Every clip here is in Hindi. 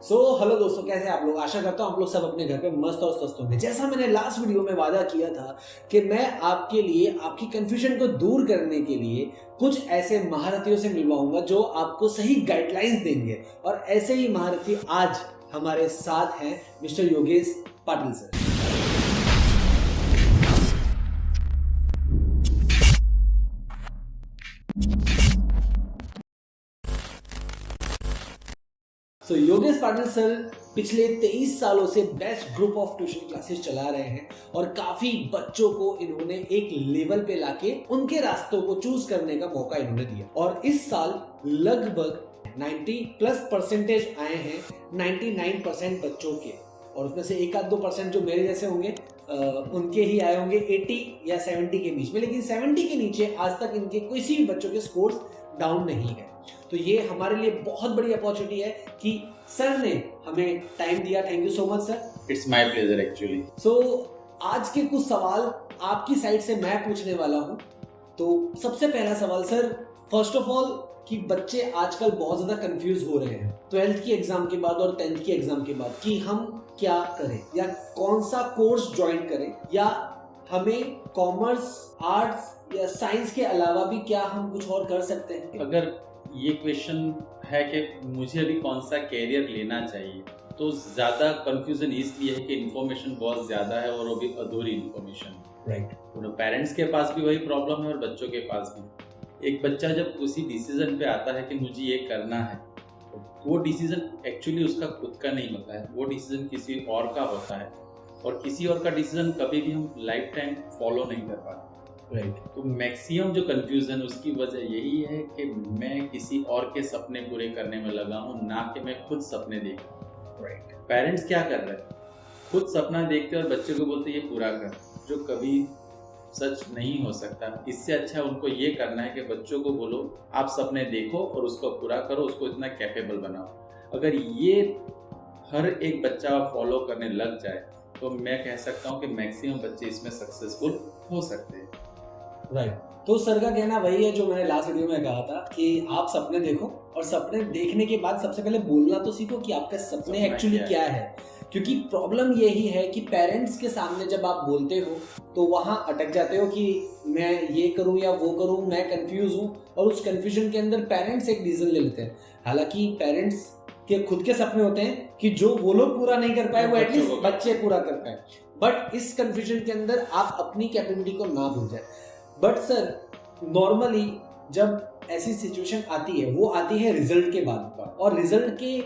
हेलो दोस्तों, कैसे आप लोग? आशा करता हूँ आप लोग सब अपने घर पे मस्त और स्वस्थ होंगे। जैसा मैंने लास्ट वीडियो में वादा किया था कि मैं आपके लिए आपकी कंफ्यूजन को दूर करने के लिए कुछ ऐसे महारथियों से मिलवाऊंगा जो आपको सही गाइडलाइंस देंगे, और ऐसे ही महारथी आज हमारे साथ हैं mister Yogesh Patil sir. Yogesh Patil sir पिछले 23 सालों से best group of tuition classes चला रहे हैं और काफी बच्चों को इन्होंने एक लेवल पे लाके उनके रास्तों को चूज करने का मौका इन्होंने दिया। और इस साल लगभग 90+ % आए हैं 99% बच्चों के, और उसमें से 1-2% जो मेरे जैसे होंगे उनके ही आए होंगे 80 या 70 के बीच में, लेकिन 70 के नीचे आज तक इनके किसी भी बच्चों के स्कोर्स डाउन नहीं है। तो ये हमारे लिए बहुत बड़ी अपॉर्चुनिटी है कि सर ने हमें टाइम दिया। Thank you so much sir. It's my pleasure actually. आज के कुछ सवाल आपकी साइड से मैं पूछने वाला हूं। तो सबसे पहला सवाल सर, फर्स्ट ऑफ ऑल कि बच्चे आजकल बहुत ज्यादा कंफ्यूज हो रहे हैं 12th की एग्जाम के बाद और 10th की एग्जाम के बाद कि हम क्या करें या कौन सा कोर्स ज्वाइन करें, या हमें कॉमर्स, आर्ट्स या साइंस के अलावा भी क्या हम कुछ और कर सकते हैं? अगर ये क्वेश्चन है कि मुझे अभी कौन सा कैरियर लेना चाहिए, तो ज़्यादा कंफ्यूजन इसलिए है कि इन्फॉर्मेशन बहुत ज़्यादा है और वो भी अधूरी इन्फॉर्मेशन। राइट। तो पेरेंट्स के पास भी वही प्रॉब्लम है और बच्चों के पास भी। एक बच्चा जब उसी डिसीजन पे आता है कि मुझे ये करना है, तो वो डिसीजन एक्चुअली उसका खुद का नहीं होता है, वो डिसीजन किसी और का होता है, और किसी और का डिसीजन कभी भी हम लाइफ टाइम फॉलो नहीं कर पाते। राइट। तो मैक्सिमम जो कंफ्यूजन उसकी वजह यही है कि मैं किसी और के सपने पूरे करने में लगा हूँ, ना कि मैं खुद सपने देख रहा हूँ। राइट। पेरेंट्स क्या कर रहे हैं, खुद सपना देखते और बच्चे को बोलते ये पूरा कर, जो कभी सच नहीं हो सकता। इससे अच्छा उनको ये करना है कि बच्चों को बोलो आप सपने देखो और उसको पूरा करो, उसको इतना कैपेबल बनाओ। अगर ये हर एक बच्चा फॉलो करने लग जाए तो मैं कह सकता हूँ कि मैक्सिमम बच्चे इसमें सक्सेसफुल हो सकते हैं। राइट। तो सर का कहना वही है जो मैंने लास्ट वीडियो में कहा था कि आप सपने देखो, और सपने देखने के बाद सबसे पहले बोलना तो सीखो कि आपके सपने एक्चुअली क्या है। क्योंकि प्रॉब्लम यही है कि पेरेंट्स के सामने जब आप बोलते हो तो वहां अटक जाते हो कि मैं ये करूं या वो करूं, मैं कंफ्यूज हूं, और उस कंफ्यूजन के अंदर पेरेंट्स एक डिसीजन ले लेते हैं। हालांकि पेरेंट्स के खुद के सपने होते हैं कि जो वो लोग पूरा नहीं कर पाए वो एटलीस्ट बच्चे पूरा कर पाए, बट इस कंफ्यूजन के अंदर आप अपनी कैपेबिलिटी को ना भूल जाए। बट सर नॉर्मली जब ऐसी सिचुएशन आती है वो आती है रिजल्ट के बाद, और रिजल्ट के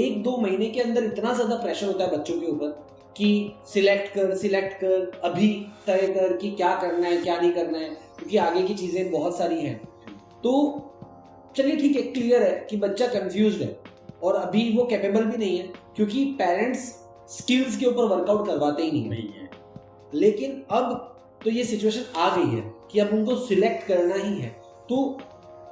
1-2 महीने के अंदर इतना ज्यादा प्रेशर होता है बच्चों के ऊपर कि सिलेक्ट कर, अभी तय कर कि क्या करना है क्या नहीं करना है, क्योंकि आगे की चीजें बहुत सारी हैं। तो चलिए ठीक है, क्लियर है कि बच्चा कंफ्यूज्ड है और अभी वो कैपेबल भी नहीं है, क्योंकि पेरेंट्स स्किल्स के ऊपर वर्कआउट करवाते ही नहीं है। लेकिन अब तो ये सिचुएशन आ गई है कि अब उनको सिलेक्ट करना ही है, तो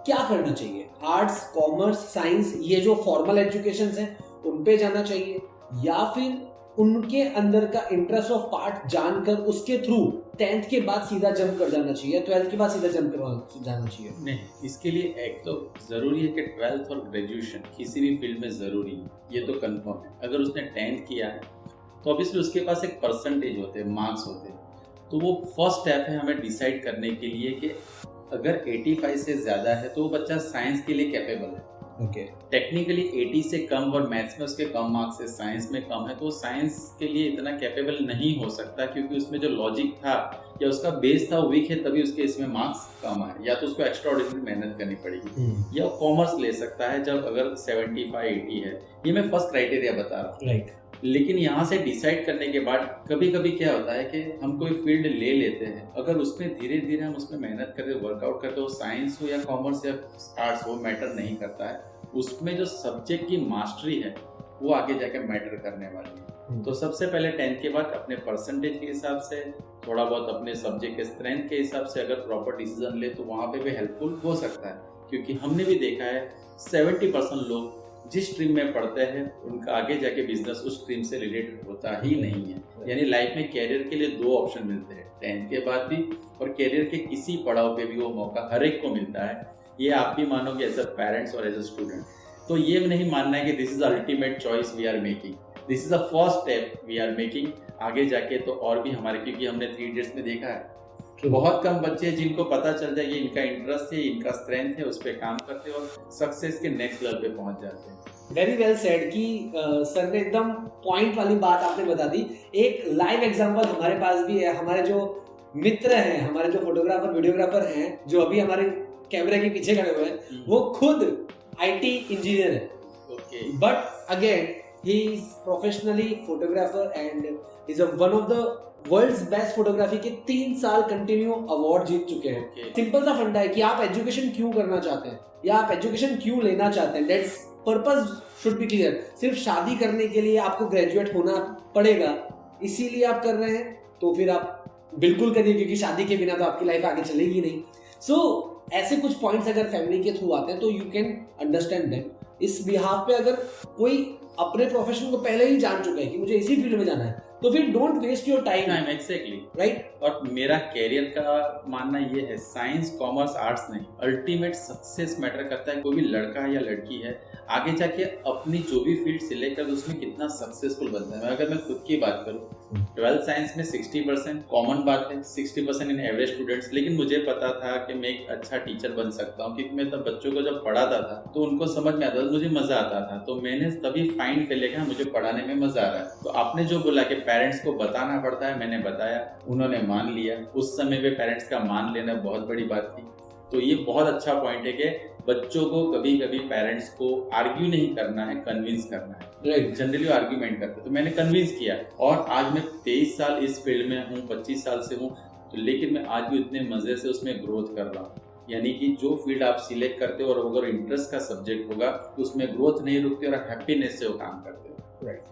क्या करना चाहिए? आर्ट्स, कॉमर्स, साइंस, ये जो फॉर्मल एजुकेशंस हैं उन पे जाना चाहिए, या फिर उनके अंदर का इंटरेस्ट ऑफ पार्ट जानकर उसके थ्रू 10th के बाद सीधा जंप कर जाना चाहिए, 12th के बाद सीधा जंप कर जाना चाहिए? नहीं, इसके लिए एक तो जरूरी है कि 12th और ग्रेजुएशन किसी भी फील्ड में जरूरी है, ये तो कंफर्म है। अगर उसने 10th किया है तो ऑब्वियसली उसके पास एक परसेंटेज होते हैं, मार्क्स होते हैं, तो वो फर्स्ट स्टेप है हमें डिसाइड करने के लिए कि अगर 85 से ज़्यादा है तो वो बच्चा साइंस के लिए कैपेबल है। ओके। टेक्निकली 80 से कम और मैथ्स में उसके कम मार्क्स है, साइंस में कम है, तो वो साइंस के लिए इतना कैपेबल नहीं हो सकता, क्योंकि उसमें जो लॉजिक था या उसका बेस था वो वीक है, तभी उसके इसमें मार्क्स कम आए। या तो उसको एक्स्ट्रा ऑर्डिनरी मेहनत करनी पड़ेगी, या कॉमर्स ले सकता है जब अगर 75-80 है। ये मैं फर्स्ट क्राइटेरिया बता रहा हूँ। राइट। लेकिन यहाँ से डिसाइड करने के बाद कभी कभी क्या होता है कि हम कोई फील्ड ले लेते हैं, अगर उसमें धीरे धीरे हम उसमें मेहनत करते, वर्कआउट करते हो, साइंस हो या कॉमर्स या आर्ट्स हो, मैटर नहीं करता है। उसमें जो सब्जेक्ट की मास्टरी है वो आगे जाकर मैटर करने वाली है। तो सबसे पहले 10th के बाद अपने परसेंटेज के हिसाब से, थोड़ा बहुत अपने सब्जेक्ट के स्ट्रेंथ के हिसाब से अगर प्रॉपर डिसीजन ले तो वहाँ पे भी हेल्पफुल हो सकता है। क्योंकि हमने भी देखा है 70% लोग जिस स्ट्रीम में पढ़ते हैं उनका आगे जाके बिजनेस उस स्ट्रीम से रिलेटेड होता ही नहीं है। यानी लाइफ में कैरियर के लिए 2 ऑप्शन मिलते हैं, 10th के बाद भी और कैरियर के किसी पड़ाव पे भी वो मौका हर एक को मिलता है। ये आप भी मानोगे एज अ पेरेंट्स और एज अ स्टूडेंट। तो ये नहीं मानना है कि this is ultimate choice we are making, this is the first step we are making. आगे जाके तो और भी हमारे, क्योंकि हमने 3 इडियट्स में देखा है बहुत कम बच्चे हैं जिनको पता चल जाए ये इनका इंटरेस्ट है, इनका स्ट्रेंथ है, उस पर काम करते हैं और सक्सेस के नेक्स्ट लेवल पे पहुंच जाते हैं। वेरी वेल सेड कि सर ने एकदम पॉइंट वाली बात आपने बता दी। एक लाइव एग्जांपल हमारे पास भी है। हमारे जो मित्र हैं, हमारे जो फोटोग्राफर वीडियोग्राफर हैं, जो अभी हमारे कैमरे के पीछे खड़े हुए हैं, वो खुद IT इंजीनियर है। Okay, but again he is professionally photographer and is one of the world's best photography के 3 साल कंटिन्यू अवार्ड जीत चुके हैं। सिंपल सा फंडा है कि आप एजुकेशन क्यों करना चाहते हैं या आप एजुकेशन क्यों लेना चाहते हैं, that's purpose should be clear. सिर्फ शादी करने के लिए आपको ग्रेजुएट होना पड़ेगा, इसीलिए आप कर रहे हैं, तो फिर आप बिल्कुल करिए, क्योंकि शादी के बिना तो आपकी लाइफ आगे चलेगी नहीं। सो ऐसे कुछ पॉइंट्स अगर फैमिली के थ्रू आते हैं तो यू कैन अंडरस्टैंड देम। इस बिहाफ पे अगर कोई अपने प्रोफेशन को पहले ही जान चुका है कि मुझे इसी फील्ड में जाना है, तो फिर don't waste your time. Exactly right. और मेरा कैरियर का मानना ये है, साइंस कॉमर्स आर्ट्स नहीं, अल्टीमेट सक्सेस मैटर करता है। कोई भी लड़का है या लड़की है आगे जाके अपनी जो भी फील्ड सिलेक्ट कर उसमें कितना सक्सेसफुल बनता है। अगर मैं खुद की बात करूँ, 12th साइंस में 60% कॉमन बात है, 60% इन एवरेज स्टूडेंट्स। लेकिन मुझे पता था कि मैं एक अच्छा टीचर बन सकता हूँ, क्योंकि मैं तब बच्चों को जब पढ़ाता था तो उनको समझ में आता था, मुझे मजा आता था। तो मैंने तभी फाइंड कर लिया कि मुझे पढ़ाने में मजा आ रहा है। तो आपने जो बोला कि पेरेंट्स को बताना पड़ता है, मैंने बताया, उन्होंने मान लिया। उस समय पे पेरेंट्स का मान लेना बहुत बड़ी बात थी। तो ये बहुत अच्छा पॉइंट है कि बच्चों को कभी कभी पेरेंट्स को आर्ग्यू नहीं करना है, कन्विंस करना है। राइट। जनरली आर्ग्यूमेंट करते, तो मैंने कन्विंस किया और आज मैं 23 साल इस फील्ड में हूँ, 25 साल से हूँ, तो लेकिन मैं आज भी इतने मजे से उसमें ग्रोथ कर रहा हूँ। यानी कि जो फील्ड आप सिलेक्ट करते हो और अगर इंटरेस्ट का सब्जेक्ट होगा तो उसमें ग्रोथ नहीं रुकती और हैप्पीनेस से वो काम करते हो। राइट।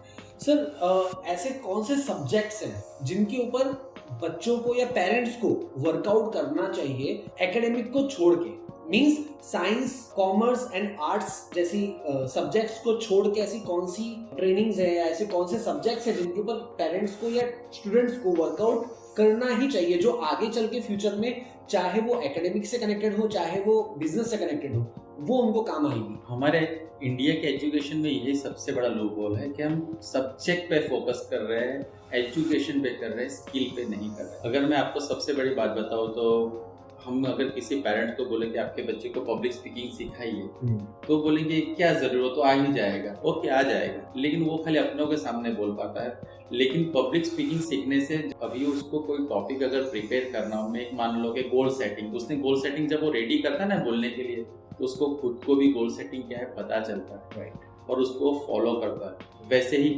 सर ऐसे कौन से सब्जेक्ट्स हैं जिनके ऊपर बच्चों को या पेरेंट्स को वर्कआउट करना चाहिए एकेडमिक को छोड़ के? Means science, commerce and arts जैसी सब्जेक्ट्स को छोड़ के ऐसी कौन सी ट्रेनिंग्स है या ऐसे कौन से सब्जेक्ट्स हैं जिनके ऊपर पेरेंट्स को या स्टूडेंट्स को वर्कआउट करना ही चाहिए, जो आगे चल के फ्यूचर में चाहे वो एकेडमिक से कनेक्टेड हो चाहे वो बिजनेस से कनेक्टेड हो, वो उनको काम आएगी? हमारे इंडिया के एजुकेशन में यही सबसे बड़ा लूप होल है कि हम सब्जेक्ट पे फोकस कर रहे हैं, एजुकेशन पे कर रहे हैं, स्किल पे नहीं कर रहे। अगर मैं आपको सबसे बड़ी बात बताऊं तो हम अगर किसी पेरेंट को बोले कि आपके बच्चे को पब्लिक स्पीकिंग सिखाइए, तो बोलेंगे क्या जरूरत, तो आ ही जाएगा, ओके आ जाएगा, लेकिन वो खाली अपनों के सामने बोल पाता है। लेकिन पब्लिक स्पीकिंग सीखने से अभी उसको कोई टॉपिक अगर प्रिपेयर करना हो, मैं एक मान लो कि गोल सेटिंग, उसने गोल सेटिंग जब वो रेडी करता है ना बोलने के लिए, तो उसको खुद को भी गोल सेटिंग क्या है पता चलता है। राइट। और उसको फॉलो करता है। वैसे ही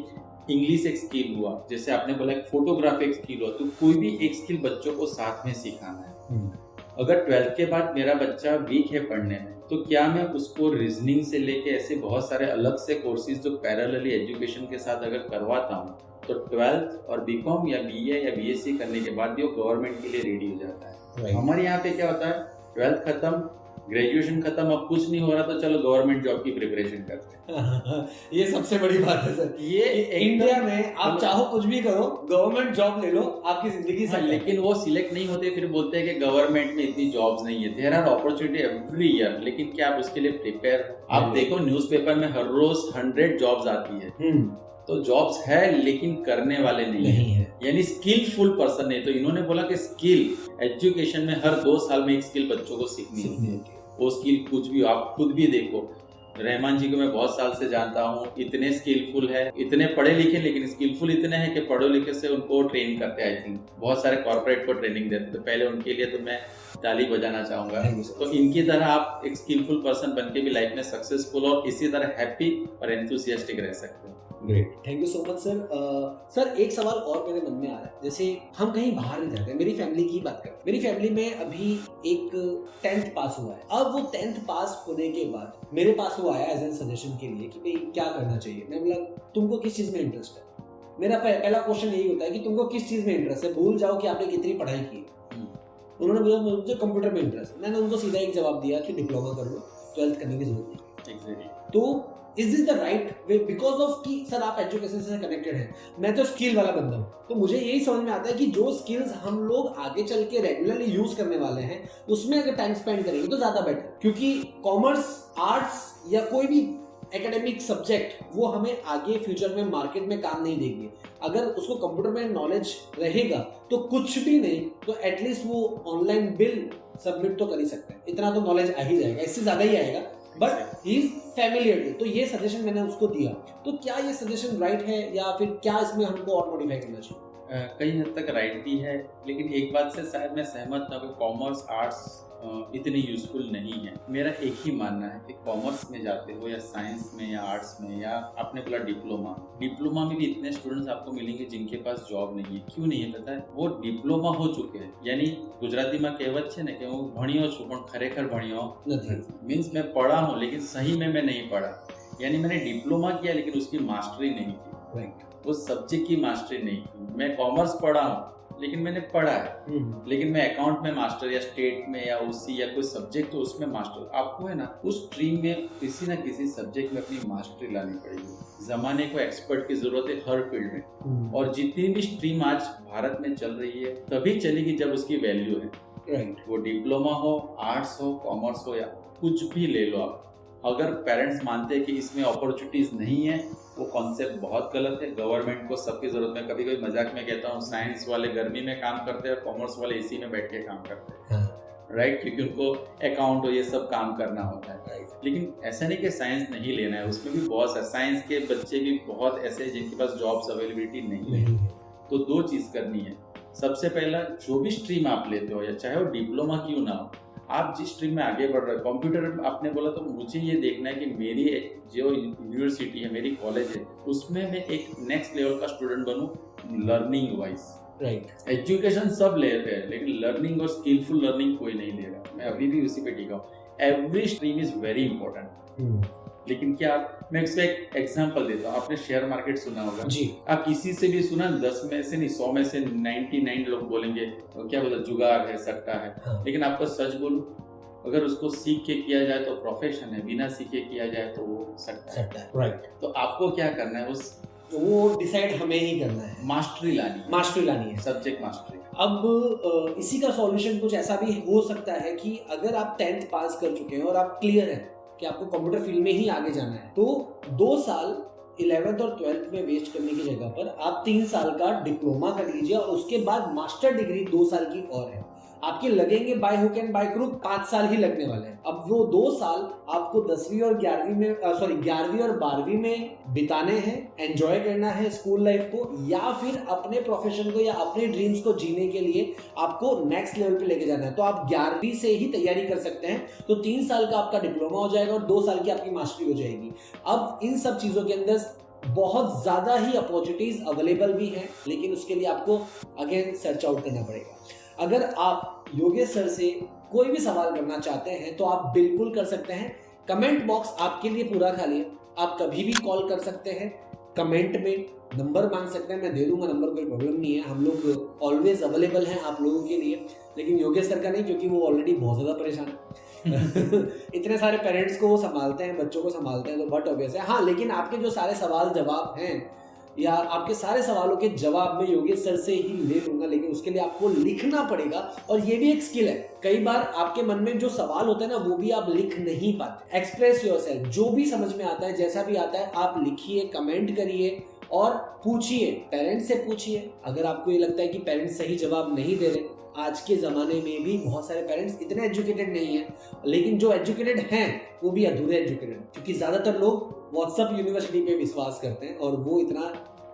इंग्लिश एक स्किल हुआ, जैसे आपने बोला फोटोग्राफी एक स्किल हुआ, तो कोई भी एक स्किल बच्चों को साथ में सिखाना है। अगर 12th के बाद मेरा बच्चा वीक है पढ़ने में, तो क्या मैं उसको रीजनिंग से लेके ऐसे बहुत सारे अलग से कोर्सेज जो पैरेलली एजुकेशन के साथ अगर करवाता हूँ, तो 12th और बीकॉम या बीए या बीएससी करने के बाद भी वो गवर्नमेंट के लिए रेडी हो जाता है। हमारे यहाँ पे क्या होता है, 12th खत्म, ग्रेजुएशन खत्म, अब कुछ नहीं हो रहा तो चलो गवर्नमेंट जॉब की प्रिपरेशन करते हैं। ये सबसे बड़ी बात है सर। ये इंडिया में आप चाहो कुछ भी करो, गवर्नमेंट जॉब ले लो, आपकी जिंदगी से। लेकिन वो सिलेक्ट नहीं होते, फिर बोलते हैं कि गवर्नमेंट में इतनी जॉब्स नहीं है। There are opportunity every year, लेकिन क्या आप उसके लिए प्रिपेयर? आप देखो न्यूज़पेपर में हर रोज 100 जॉब्स आती है, तो जॉब्स है लेकिन करने वाले नहीं है, यानी स्किलफुल पर्सन नहीं। तो इन्होंने बोला कि स्किल एजुकेशन में हर 2 साल में एक स्किल बच्चों को सीखनी है। वो स्किल कुछ भी, आप खुद भी देखो, रहमान जी को मैं बहुत साल से जानता हूँ, इतने स्किलफुल है, इतने पढ़े लिखे, लेकिन स्किलफुल इतने हैं कि पढ़े लिखे से उनको ट्रेन करते हैं। आई थिंक बहुत सारे कॉर्पोरेट को ट्रेनिंग देते, तो पहले उनके लिए तो मैं ताली बजाना चाहूंगा। तो इनकी तरह आप एक स्किलफुल पर्सन बन के भी लाइफ में सक्सेसफुल और इसी तरह हैप्पी और एंथुसियास्टिक रह सकते हैं। Great, thank you so much sir. Sir एक सवाल और मेरे मन में आ रहा है, जैसे हम कहीं बाहर नहीं जाते, मेरी फैमिली की बात करें, मेरी फैमिली में अभी एक 10th पास हुआ है। अब वो 10th पास होने के बाद मेरे पास वो आया एज एन सजेशन के लिए कि भाई क्या करना चाहिए। मैं बोला तुमको किस चीज में इंटरेस्ट है? मेरा पहला क्वेश्चन यही होता है कि तुमको किस चीज में इंटरेस्ट है, भूल जाओ कि आपने कितनी पढ़ाई की। उन्होंने बोला मुझे कंप्यूटर में इंटरेस्ट है। मैंने उनको सीधा एक जवाब दिया कि डिप्लोमा कर लो, 12th करने की जरूरत नहीं। तो is this the right way? Because of कि सर आप एजुकेशन से कनेक्टेड हैं, मैं तो स्किल वाला बंदा हूँ, तो मुझे यही समझ में आता है कि जो स्किल्स हम लोग आगे चल के रेगुलरली यूज करने वाले हैं उसमें अगर टाइम स्पेंड करेंगे तो ज्यादा बेटर। क्योंकि कॉमर्स, आर्ट्स या कोई भी एकेडमिक सब्जेक्ट वो हमें आगे फ्यूचर में मार्केट में काम नहीं देंगे। अगर उसको कंप्यूटर में नॉलेज रहेगा तो कुछ भी नहीं तो एटलीस्ट वो ऑनलाइन बिल सबमिट तो कर ही सकता है, इतना तो नॉलेज आ ही जाएगा, इससे ज्यादा ही आएगा, बट ही इज फैमिलियर। तो ये सजेशन मैंने उसको दिया। तो क्या ये सजेशन राइट है या फिर क्या इसमें हमको और मॉडिफाई करना चाहिए? कई हद तक राइट भी है, लेकिन एक बात से शायद मैं सहमत ना कि कॉमर्स आर्ट्स इतनी यूजफुल नहीं है। मेरा एक ही मानना है कि कॉमर्स में जाते हो या साइंस में या आर्ट्स में या आपने बोला डिप्लोमा में भी इतने स्टूडेंट्स आपको मिलेंगे जिनके पास जॉब नहीं है। क्यों नहीं है पता है? वो डिप्लोमा हो चुके हैं, यानी गुजराती में कहेवत है ना कि હું ભણ્યો છું પણ ખરેખર ભણ્યો નથી, मीन्स मैं पढ़ा हूँ लेकिन सही में मैं नहीं पढ़ा, यानी मैंने डिप्लोमा किया लेकिन उसकी मास्टरी नहीं की, राइट, वो सब्जेक्ट की मास्टरी नहीं की। मैं कॉमर्स पढ़ा हूँ लेकिन मैंने पढ़ा है, लेकिन मैं अकाउंट में मास्टर या स्टेट में या उसी या कोई सब्जेक्ट तो उसमें मास्टर। आपको है ना उस स्ट्रीम में किसी ना किसी सब्जेक्ट में अपनी मास्टरी लानी पड़ेगी। जमाने को एक्सपर्ट की जरूरत है हर फील्ड में, और जितनी भी स्ट्रीम आज भारत में चल रही है तभी चलेगी जब उसकी वैल्यू है। राइट, वो डिप्लोमा हो, आर्ट्स हो, कॉमर्स हो या कुछ भी ले लो आप, अगर पेरेंट्स मानते हैं कि इसमें अपॉर्चुनिटीज नहीं है, वो कॉन्सेप्ट बहुत गलत है। गवर्नमेंट को सबकी जरूरत है। कभी कभी मजाक में कहता हूँ साइंस वाले गर्मी में काम करते हैं और कॉमर्स वाले एसी में बैठ के काम करते हैं, राइट, क्योंकि उनको अकाउंट और ये सब काम करना होता है। लेकिन ऐसा नहीं कि साइंस नहीं लेना है, उसमें भी बहुत है। साइंस के बच्चे भी बहुत ऐसे हैं जिनके पास जॉब्स अवेलेबिलिटी नहीं है। तो दो चीज करनी है। सबसे पहला, जो भी स्ट्रीम आप लेते हो या चाहे वो डिप्लोमा क्यों ना हो, आप जिस स्ट्रीम में आगे बढ़ रहे हो, कंप्यूटर आपने बोला, तो मुझे ये देखना है कि मेरी जो यूनिवर्सिटी है, मेरी कॉलेज है, उसमें मैं एक नेक्स्ट लेवल का स्टूडेंट बनूं लर्निंग वाइज। राइट, एजुकेशन सब ले रहे हैं लेकिन लर्निंग और स्किलफुल लर्निंग कोई नहीं ले रहा। मैं अभी भी उसी पे टिका हूँ। Every stream is very important, लेकिन क्या मैं इसका एक एग्जांपल देता हूँ। आपने शेयर मार्केट सुना होगा जी, आप किसी से भी सुना, 10 में से नहीं 100 में से 99 लोग बोलेंगे क्या बोला, जुगाड़ है, सट्टा है। हाँ। लेकिन आपको सच बोलूं, अगर उसको सीख के किया जाए तो प्रोफेशन है, बिना सीखे किया जाए तो वो सट्टा है। राइट, तो आपको क्या करना है, उस वो डिसाइड हमें ही करना है, मास्टरी लानी है, सब्जेक्ट मास्टरी। अब इसी का सॉल्यूशन कुछ ऐसा भी हो सकता है कि अगर आप 10th पास कर चुके हैं और आप क्लियर हैं कि आपको कंप्यूटर फील्ड में ही आगे जाना है, तो 2 साल 11th और 12th में वेस्ट करने की जगह पर आप 3 साल का डिप्लोमा कर लीजिए और उसके बाद मास्टर डिग्री 2 साल की और है। आपके लगेंगे by hook and by crook 5 साल ही लगने वाले हैं। अब वो 2 साल आपको 10वीं और 11वीं में 11वीं और 12वीं में बिताने हैं, एंजॉय करना है स्कूल लाइफ को, या फिर अपने प्रोफेशन को या अपने ड्रीम्स को जीने के लिए आपको नेक्स्ट लेवल पे लेके जाना है। तो आप 11वीं से ही तैयारी कर सकते हैं, तो 3 साल का आपका डिप्लोमा हो जाएगा और 2 साल की आपकी मास्टरी हो जाएगी। अब इन सब चीजों के अंदर बहुत ज्यादा ही अपॉर्चुनिटीज अवेलेबल भी हैं, लेकिन उसके लिए आपको अगेन सर्च आउट करना पड़ेगा। अगर आप योगेश सर से कोई भी सवाल करना चाहते हैं तो आप बिल्कुल कर सकते हैं। कमेंट बॉक्स आपके लिए पूरा खाली है, आप कभी भी कॉल कर सकते हैं, कमेंट में नंबर मांग सकते हैं, मैं दे दूंगा नंबर, कोई प्रॉब्लम नहीं है। हम लोग ऑलवेज अवेलेबल हैं आप लोगों के लिए, लेकिन योगेश सर का नहीं, क्योंकि वो ऑलरेडी बहुत ज़्यादा परेशान है। इतने सारे पेरेंट्स को वो संभालते हैं, बच्चों को संभालते हैं, तो बट ऑब्वियस है। हाँ, लेकिन आपके जो सारे सवाल जवाब हैं या आपके सारे सवालों के जवाब मैं योगेश सर से ही ले लूंगा, लेकिन उसके लिए आपको लिखना पड़ेगा, और ये भी एक स्किल है। कई बार आपके मन में जो सवाल होता है ना, वो भी आप लिख नहीं पाते। एक्सप्रेस योरसेल्फ, जो भी समझ में आता है, जैसा भी आता है, आप लिखिए, कमेंट करिए और पूछिए, पेरेंट्स से पूछिए। अगर आपको ये लगता है कि पेरेंट्स सही जवाब नहीं दे रहे, आज के ज़माने में भी बहुत सारे पेरेंट्स इतने एजुकेटेड नहीं हैं, लेकिन जो एजुकेटेड हैं वो भी अधूरे एजुकेटेड, क्योंकि ज़्यादातर लोग व्हाट्सएप यूनिवर्सिटी पे विश्वास करते हैं और वो इतना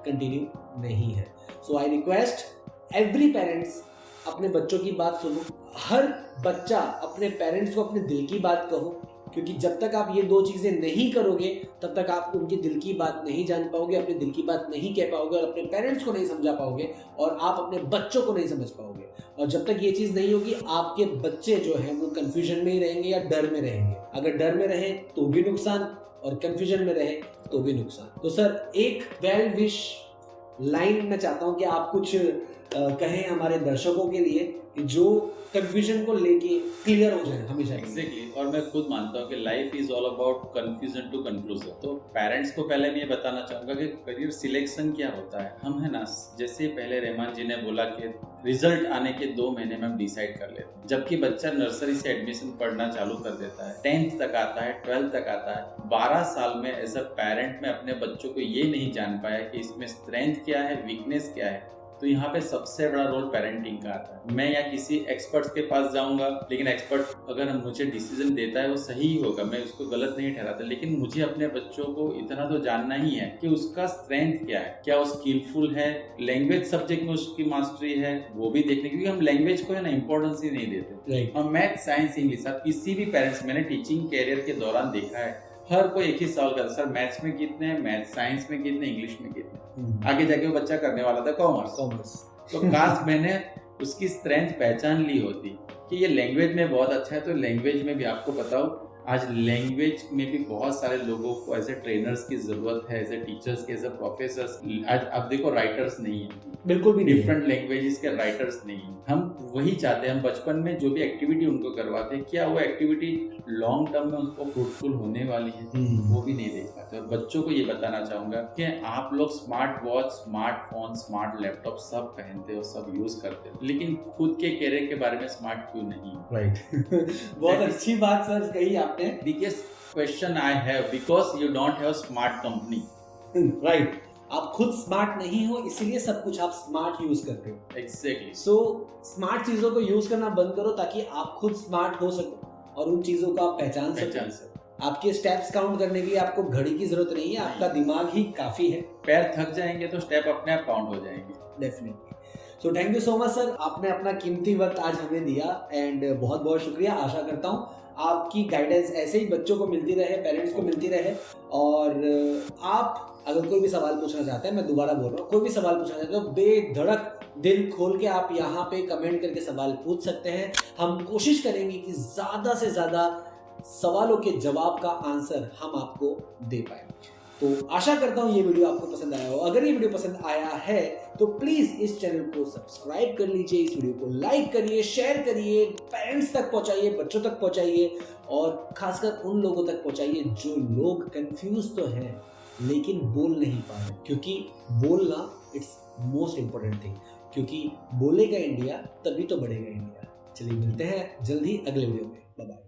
कंटिन्यू नहीं है। सो आई रिक्वेस्ट एवरी पेरेंट्स, अपने बच्चों की बात सुनो। हर बच्चा अपने पेरेंट्स को अपने दिल की बात कहो, क्योंकि जब तक आप ये 2 चीज़ें नहीं करोगे तब तक आप उनके दिल की बात नहीं जान पाओगे, अपने दिल की बात नहीं कह पाओगे और अपने पेरेंट्स को नहीं समझा पाओगे, और आप अपने बच्चों को नहीं समझ पाओगे। और जब तक ये चीज़ नहीं होगी, आपके बच्चे जो हैं वो कंफ्यूजन में ही रहेंगे या डर में रहेंगे। अगर डर में रहे तो भी नुकसान, और कंफ्यूजन में रहे तो भी नुकसान। तो सर, एक वेल विश लाइन मैं चाहता हूँ कि आप कुछ कहें हमारे दर्शकों के लिए जो कंफ्यूजन को लेके क्लियर हो जाए हमेशा। एग्जैक्टली और मैं खुद मानता हूँ कि life is all about confusion to conclusion. तो पेरेंट्स को पहले मैं ये बताना चाहूंगा कि करियर सिलेक्शन क्या होता है। हम है ना, जैसे पहले रहमान जी ने बोला कि रिजल्ट आने के 2 महीने में हम डिसाइड कर लेते हैं, जबकि बच्चा नर्सरी से एडमिशन पढ़ना चालू कर देता है, 10th तक आता है, 12th तक आता है। 12 साल में एज अ पेरेंट में अपने बच्चों को ये नहीं जान पाया कि इसमें स्ट्रेंथ क्या है, वीकनेस क्या है। तो यहाँ पे सबसे बड़ा रोल पेरेंटिंग का आता है। मैं या किसी एक्सपर्ट्स के पास जाऊंगा, लेकिन एक्सपर्ट अगर मुझे डिसीजन देता है वो सही ही होगा, मैं उसको गलत नहीं ठहराता, लेकिन मुझे अपने बच्चों को इतना तो जानना ही है कि उसका स्ट्रेंथ क्या है, क्या वो स्किलफुल है, लैंग्वेज सब्जेक्ट में उसकी मास्टरी है, वो भी देखने, क्योंकि हम लैंग्वेज को है ना इंपॉर्टेंस ही नहीं देते। हम मैथ, साइंस, इंग्लिश, किसी भी पेरेंट्स, मैंने टीचिंग कैरियर के दौरान देखा है, हर कोई एक ही सवाल करता, सर मैथ्स में कितने, मैथ साइंस में कितने, इंग्लिश में कितने। आगे जाके वो बच्चा करने वाला था कॉमर्स। तो काश मैंने उसकी स्ट्रेंथ पहचान ली होती कि ये लैंग्वेज में बहुत अच्छा है, तो लैंग्वेज में भी आपको बताओ, आज लैंग्वेज में भी बहुत सारे लोगों को एज ए ट्रेनर्स की जरूरत है, एज ए टीचर्स के, एज ए प्रोफेसर्स। आज आप देखो राइटर्स नहीं है, बिल्कुल भी डिफरेंट लैंग्वेजेस के राइटर्स नहीं है। हम वही चाहते हैं, हम बचपन में जो भी एक्टिविटी उनको करवाते हैं, क्या वो एक्टिविटी लॉन्ग टर्म में उनको फ्रूटफुल होने वाली है, वो भी नहीं देख पाते। और बच्चों को ये बताना चाहूंगा कि आप लोग smart watch, smartphone, smart laptop सब पहनते हो, सब यूज करते हो, लेकिन खुद के कैरियर के बारे में स्मार्ट क्यों नहीं? राइट बहुत अच्छी बात सर कही आपने। Biggest question I have, because you don't have smart company. Right, आप खुद स्मार्ट नहीं हो, इसीलिए सब कुछ आप स्मार्ट यूज करते हो। एग्जैक्टली। सो स्मार्ट चीजों को यूज करना बंद करो ताकि आप खुद स्मार्ट हो सको और उन चीजों को आप पहचान सको। आपके स्टेप्स काउंट करने के लिए आपको घड़ी की जरूरत नहीं है, आपका दिमाग ही काफी है। पैर थक जाएंगे तो स्टेप अपने आप काउंट हो जाएंगे। Definitely. So thank you so much sir, आपने अपना कीमती वक्त आज हमें दिया एंड बहुत बहुत शुक्रिया। आशा करता हूँ आपकी गाइडेंस ऐसे ही बच्चों को मिलती रहे, पेरेंट्स को मिलती रहे। और आप अगर कोई भी सवाल पूछना चाहते हैं, मैं दोबारा बोल रहा हूँ, कोई भी सवाल पूछना चाहते हो तो बेधड़क दिल खोल के आप यहाँ पे कमेंट करके सवाल पूछ सकते हैं। हम कोशिश करेंगे कि ज़्यादा से ज़्यादा सवालों के जवाब का आंसर हम आपको दे पाए। तो आशा करता हूँ ये वीडियो आपको पसंद आया हो। अगर ये वीडियो पसंद आया है तो प्लीज़ इस चैनल को सब्सक्राइब कर लीजिए, इस वीडियो को लाइक करिए, शेयर करिए, पेरेंट्स तक पहुँचाइए, बच्चों तक पहुँचाइए और खासकर उन लोगों तक पहुँचाइए जो लोग कंफ्यूज तो हैं लेकिन बोल नहीं पा रहे, क्योंकि बोलना इट्स मोस्ट इम्पोर्टेंट थिंग, क्योंकि बोलेगा इंडिया तभी तो बढ़ेगा इंडिया। चलिए मिलते हैं जल्द ही अगले वीडियो में। Bye bye.